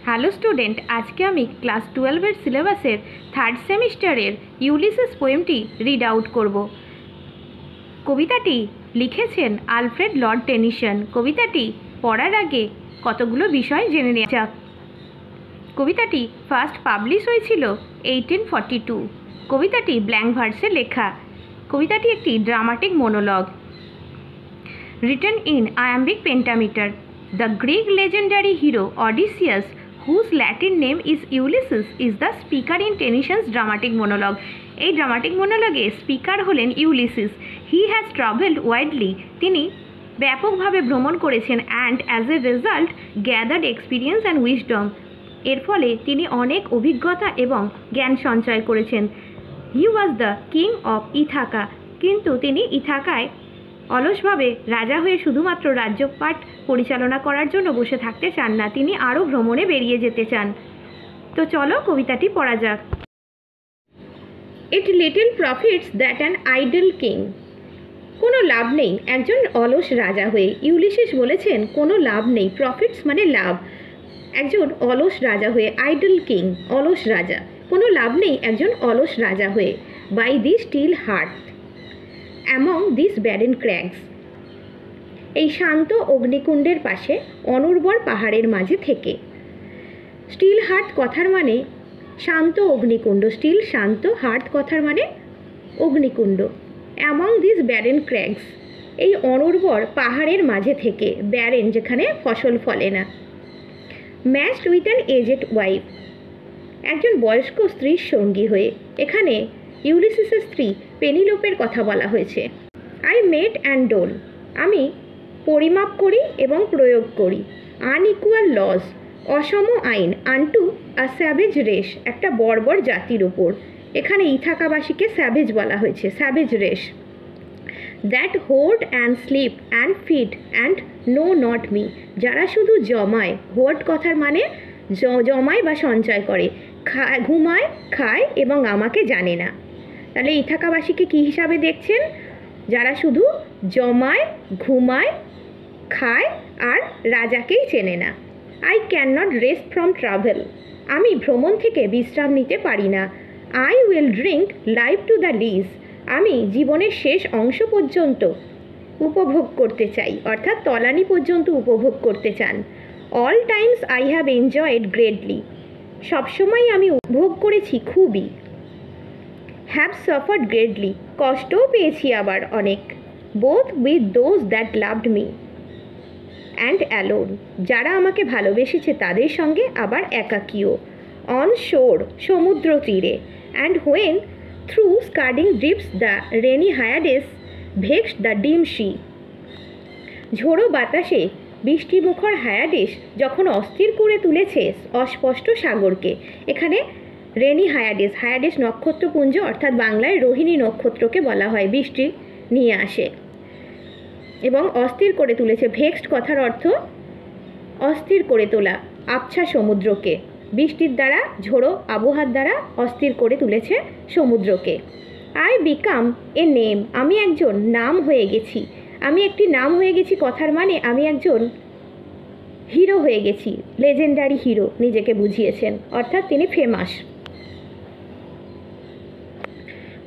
Hello student, আজকে আমি class 12-এর সিলেবাসের থার্ড সেমিস্টারের ইউলিসিস পোয়েমটি রিড আউট করব। কবিতাটি লিখেছেন আলফ্রেড লর্ড টেনিসন। কবিতাটি পড়ার আগে কতগুলো বিষয় জেনে নেওয়া যাক। কবিতাটি ফার্স্ট পাবলিশ হয়েছিল 1842। কবিতাটি ব্ল্যাঙ্ক ভার্সে লেখা। কবিতাটি একটি dramatic মোনোলগ written in iambic pentameter. The Greek legendary hero Odysseus, whose Latin name is Ulysses, is the speaker in Tennyson's dramatic monologue. এই ড্রামাটিক মোনোলগে স্পিকার হলেন Ulysses. He has travelled widely, তিনি ব্যাপকভাবে ভ্রমণ করেছেন, and as a result gathered experience and wisdom, এর ফলে তিনি অনেক অভিজ্ঞতা এবং জ্ঞান সঞ্চয় করেছেন। He was the king of Ithaca, কিন্তু তিনি ইথাকায় অলসভাবে রাজা হয়ে শুধুমাত্র রাজ্যপাট পরিচালনা করার জন্য বসে থাকতে চান না, তিনি আরও ভ্রমণে বেরিয়ে যেতে চান। তো চলো কবিতাটি পড়া যাক। ইট little profits that an idol king, কোনো লাভ নেই একজন অলস রাজা হয়ে। ইউলিসিস বলেছেন কোনো লাভ নেই, প্রফিটস মানে লাভ, একজন অলস রাজা হয়ে। আইডল কিং অলস রাজা, কোনো লাভ নেই একজন অলস রাজা হয়ে। By the still hearth among this barren crags, এই শান্ত অগ্নিকুণ্ডের পাশে অনুর্বর পাহাড়ের মাঝে থেকে। স্টিল হার্ট কথার মানে শান্ত অগ্নিকুণ্ড, স্টিল শান্ত, হার্ট কথার মানে অগ্নিকুণ্ড। অ্যামং দিস ব্যারেন ক্র্যাগস, এই অনুর্বর পাহাড়ের মাঝে থেকে। ব্যারেন যেখানে ফসল ফলে না। Matched with an aged wife, একজন বয়স্ক স্ত্রীর সঙ্গী হয়ে। এখানে ইউলিসিসের স্ত্রী পেনিলোপের কথা বলা হয়েছে। আই মেট অ্যান্ড ডোল, আমি পরিমাপ করি এবং প্রয়োগ করি। আনইকুয়াল লজ, অসম আইন। আনটু আ স্যাভেজ রেস, একটা বর্বর জাতির ওপর। এখানে ইথাকাবাসীকে স্যাভেজ বলা হয়েছে, savage race. That hoard and sleep and feed and know not me, যারা শুধু জমায়, হোর্ড কথার মানে জমায় বা সঞ্চয় করে, ঘুমায়, খায় এবং আমাকে জানে না। তাহলে ইথাকাবাসীকে কী হিসাবে দেখছেন? যারা শুধু জমায়, ঘুমায়, খায় আর রাজাকেই চেনে না। I can not rest from travel, আমি ভ্রমণ থেকে বিশ্রাম নিতে পারি না। I will drink life to the lees, আমি জীবনের শেষ অংশ পর্যন্ত উপভোগ করতে চাই, অর্থাৎ তলানি পর্যন্ত উপভোগ করতে চান। All Times I have enjoyed greatly, সবসময় আমি উপভোগ করেছি খুবই। হ্যাভ সাফার্ড গ্রেটলি, কষ্টও পেয়েছি আবার অনেক। Both with those that loved me and alone, যারা আমাকে ভালোবেসেছে তাদের সঙ্গে, আবার একাকীও। অন শোর, সমুদ্র তীরে। And when through scudding drifts the rainy Hyades vexed the dim sea, ঝোড়ো বাতাসে বৃষ্টিমুখর হায়াডেস যখন অস্থির করে তুলেছে অস্পষ্ট সাগরকে। এখানে রেনি হায়াডেস, হায়াডেস নক্ষত্রপুঞ্জ অর্থাৎ বাংলায় রোহিণী নক্ষত্রকে বলা হয়, বৃষ্টি নিয়ে আসে এবং অস্থির করে তুলেছে। ভেক্সড কথার অর্থ অস্থির করে তোলা, আবছা সমুদ্রকে। বৃষ্টির দ্বারা, ঝোড়ো আবহাওয়ার দ্বারা অস্থির করে তুলেছে সমুদ্রকে। আই বিকাম এ নেম, আমি একজন নাম হয়ে গেছি। আমি একটি নাম হয়ে গেছি কথার মানে আমি একজন হিরো হয়ে গেছি, লেজেন্ডারি হিরো নিজেকে বুঝিয়েছেন, অর্থাৎ তিনি famous.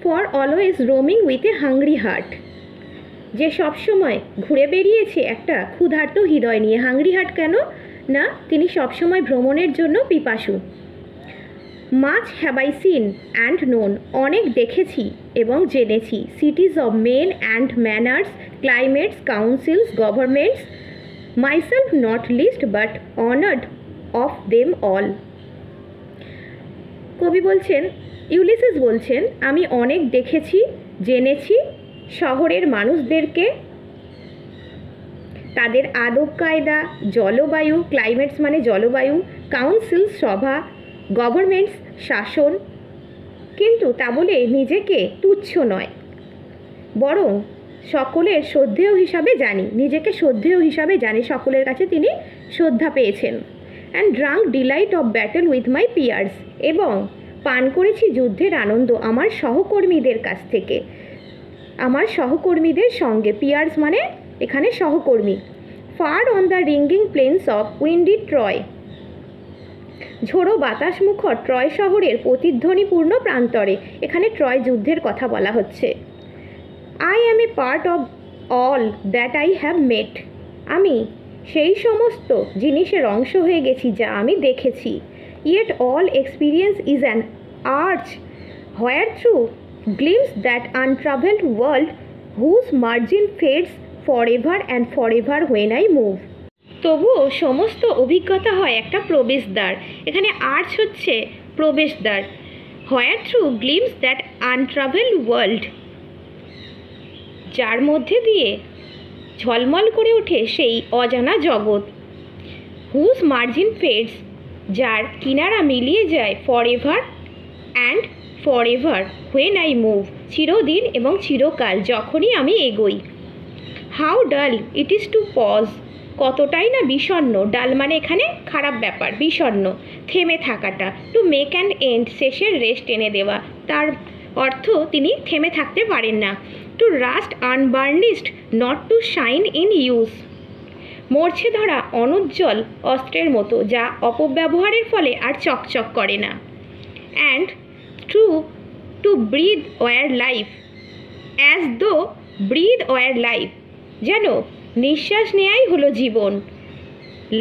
For always roaming with a hungry heart, যে সবসময় ঘুরে বেরিয়েছে একটা ক্ষুধার্ত হৃদয় নিয়ে। হাংরি হার্ট কেন না, তিনি সবসময় ভ্রমণের জন্য পিপাসু। Much have I seen and known, অনেক দেখেছি এবং জেনেছি। Cities of men and manners, climates, councils, governments, myself not least but honoured of them all. কবি বলছেন, ইউলিসিস বলছেন, আমি অনেক দেখেছি, জেনেছি শহরের মানুষদেরকে, তাদের আদব কায়দা, জলবায়ু, ক্লাইমেটস মানে জলবায়ু, কাউন্সিলস সভা, গভর্নমেন্টস শাসন, কিন্তু তা বলে নিজেকে তুচ্ছ নয়, বরং সকলের শ্রদ্ধেয় হিসাবে জানি, নিজেকে শ্রদ্ধেয় হিসাবে জানি, সকলের কাছে তিনি শ্রদ্ধা পেয়েছেন। And drunk delight of battle with my peers, এবং পান করেছি যুদ্ধের আনন্দ আমার সহকর্মীদের কাছ থেকে, আমার সহকর্মীদের সঙ্গে। পিয়ার্স মানে এখানে সহকর্মী। Far on the ringing plains of windy Troy, ঝোড়ো বাতাস মুখর ট্রয় শহরের প্রতিধ্বনিপূর্ণ প্রান্তরে, এখানে ট্রয় যুদ্ধের কথা বলা হচ্ছে। I am A part of all that I have মেট, আমি সেই সমস্ত জিনিসের অংশ হয়ে গেছি যা আমি দেখেছি। Yet all experience is an arch where through gleams that untravelled world whose margin fades for ever and for ever when I move. তবুও সমস্ত অভিজ্ঞতা হয় একটা প্রবেশদ্বার, এখানে আর্চ হচ্ছে প্রবেশদ্বার। হোয়ার through gleams that untravelled world, যার মধ্যে দিয়ে ঝলমল করে ওঠে সেই অজানা জগৎ। হুজ মার্জিন ফেডস, যার কিনারা মিলিয়ে যায় for ever and for ever when I move, চিরদিন এবং চিরকাল যখনই আমি এগোই। হাউ ডাল ইট ইজ টু পজ, কতটাই না বিষণ্ণ, ডাল মানে এখানে খারাপ ব্যাপার, বিষণ্ণ, থেমে থাকাটা। টু মেক অ্যান এন্ড, শেষের রেস্ট এনে দেওয়া, তার অর্থ তিনি থেমে থাকতে পারেন না। To rust unburnished, not to shine in use, মরছে ধরা অনুজ্জ্বল অস্ত্রের মতো, যা অপব্যবহারের ফলে আর চকচক করে না। And to breathe were life, as though breathe were life, যেন নিঃশ্বাস নেয়াই হলো জীবন।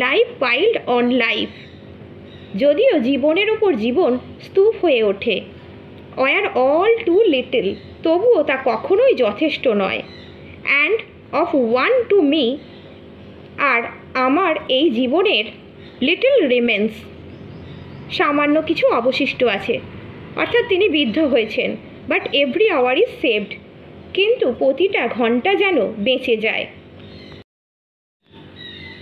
লাইফ পাইল্ড অন লাইফ, যদিও জীবনের ওপর জীবন স্তূপ হয়ে ওঠে। ওয়ার অল টু লিটল, তবুও তা কখনোই যথেষ্ট নয়। And of one to me, আর আমার এই জীবনের লিটল রিমেন্স, সামান্য কিছু অবশিষ্ট আছে, অর্থাৎ তিনি বিদ্ধ হয়েছেন। But every hour is saved, কিন্তু প্রতিটা ঘন্টা যেন বেঁচে যায়।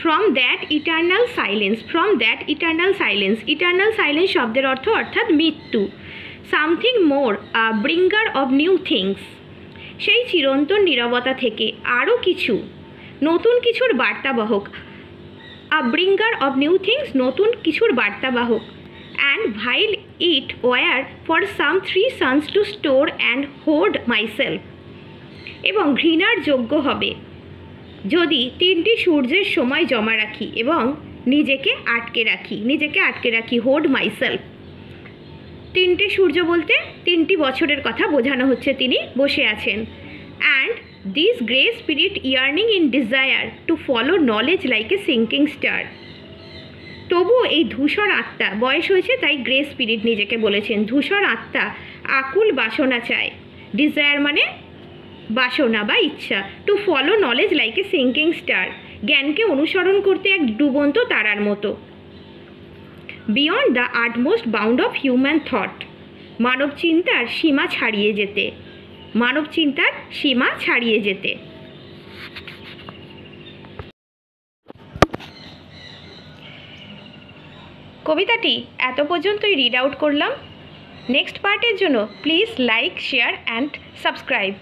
From that eternal silence, from that eternal silence, eternal silence শব্দের অর্থ অর্থাৎ মৃত্যু। Something more, a bringer of new things, সেই চিরন্তন নীরবতা থেকে আরও কিছু, নতুন কিছুর বার্তাবাহক। A bringer of new things, নতুন কিছুর বার্তাবাহক। And vile it were for some 3 suns to store and hoard myself, এবং ঘৃণার যোগ্য হবে যদি 3টি সূর্যের সময় জমা রাখি এবং নিজেকে আটকে রাখি, হোল্ড মাইসেলফ। 3টে সূর্য বলতে 3টি বছরের কথা বোঝানো হচ্ছে, তিনি বসে আছেন। And this grey spirit earning in desire to follow knowledge like a sinking star, তবুও এই ধূসর আত্মা, বয়স হয়েছে তাই গ্রে স্পিরিট নিজেকে বলেছেন, ধূসর আত্মা আকুল বাসনা চায়, ডিজায়ার মানে বাসনা বা ইচ্ছা, to follow knowledge like a sinking star, জ্ঞানকে অনুসরণ করতে এক ডুবন্ত তারার মতো। Beyond the utmost bound of human thought, মানব চিন্তার সীমা ছাড়িয়ে যেতে, মানব চিন্তার সীমা ছাড়িয়ে যেতে। কবিতাটি এত পর্যন্তই রিড আউট করলাম। নেক্সট পার্টের জন্য please like, share and subscribe.